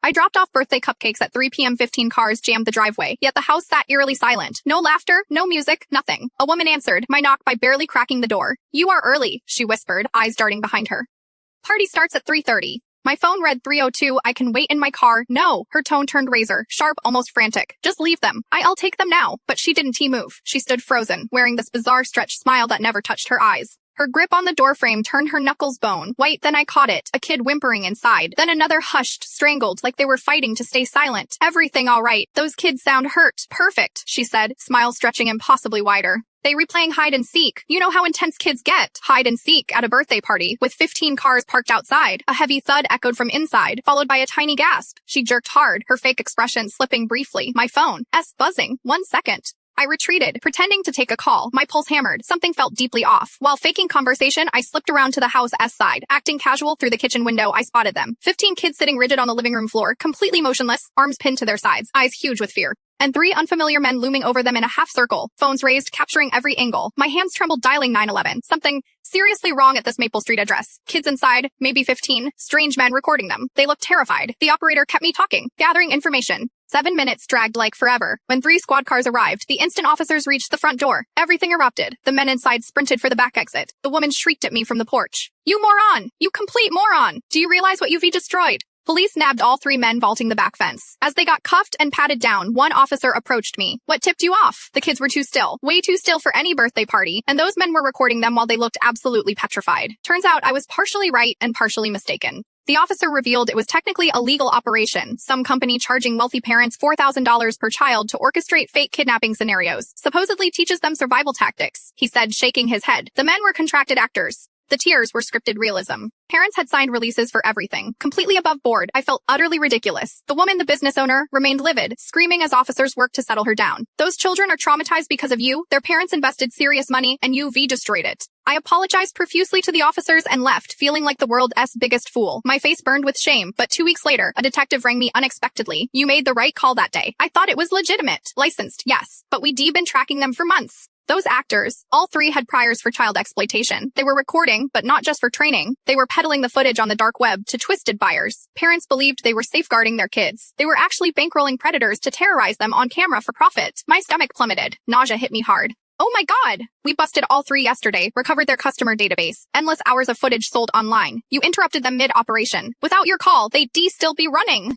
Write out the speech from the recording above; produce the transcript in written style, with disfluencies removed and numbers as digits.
I dropped off birthday cupcakes at 3 p.m. 15 cars jammed the driveway, yet the house sat eerily silent. No laughter, no music, nothing. A woman answered my knock by barely cracking the door. "You are early," she whispered, eyes darting behind her. "Party starts at 3:30. My phone read 3:02. "I can wait in my car." "No." Her tone turned razor, sharp, almost frantic. "Just leave them. I'll take them now." But she didn't move. She stood frozen, wearing this bizarre stretched smile that never touched her eyes. Her grip on the doorframe turned her knuckles bone white. Then I caught it, a kid whimpering inside. Then another hushed, strangled, like they were fighting to stay silent. "Everything all right. Those kids sound hurt." "Perfect," she said, smile stretching impossibly wider. "They replaying hide and seek. You know how intense kids get. Hide and seek at a birthday party with 15 cars parked outside." A heavy thud echoed from inside, followed by a tiny gasp. She jerked hard, her fake expression slipping briefly. My phone. Buzzing. 1 second. I retreated, pretending to take a call. My pulse hammered. Something felt deeply off. While faking conversation, I slipped around to the house side. Acting casual through the kitchen window, I spotted them. 15 kids sitting rigid on the living room floor, completely motionless, arms pinned to their sides, eyes huge with fear. And 3 unfamiliar men looming over them in a half circle, phones raised, capturing every angle. My hands trembled, dialing 911. Something seriously wrong at this Maple Street address. Kids inside, maybe 15, strange men recording them. They looked terrified. The operator kept me talking, gathering information. 7 minutes dragged like forever. When 3 squad cars arrived, the instant officers reached the front door. Everything erupted. The men inside sprinted for the back exit. The woman shrieked at me from the porch. "You moron! You complete moron! Do you realize what you've destroyed?" Police nabbed all 3 men vaulting the back fence. As they got cuffed and patted down, one officer approached me. "What tipped you off?" The kids were too still, way too still for any birthday party, and those men were recording them while they looked absolutely petrified. Turns out I was partially right and partially mistaken. The officer revealed it was technically a legal operation, some company charging wealthy parents $4,000 per child to orchestrate fake kidnapping scenarios, supposedly teaches them survival tactics, he said, shaking his head. The men were contracted actors. The tears were scripted realism. Parents had signed releases for everything. Completely above board, I felt utterly ridiculous. The woman, the business owner, remained livid, screaming as officers worked to settle her down. "Those children are traumatized because of you. Their parents invested serious money, and you destroyed it." I apologized profusely to the officers and left, feeling like the world's biggest fool. My face burned with shame, but 2 weeks later, a detective rang me unexpectedly. "You made the right call that day." I thought it was legitimate. Licensed, yes, but we'd been tracking them for months. Those actors, all 3 had priors for child exploitation. They were recording, but not just for training. They were peddling the footage on the dark web to twisted buyers. Parents believed they were safeguarding their kids. They were actually bankrolling predators to terrorize them on camera for profit. My stomach plummeted. Nausea hit me hard. "Oh my God!" "We busted all 3 yesterday, recovered their customer database. Endless hours of footage sold online. You interrupted them mid-operation. Without your call, they'd still be running."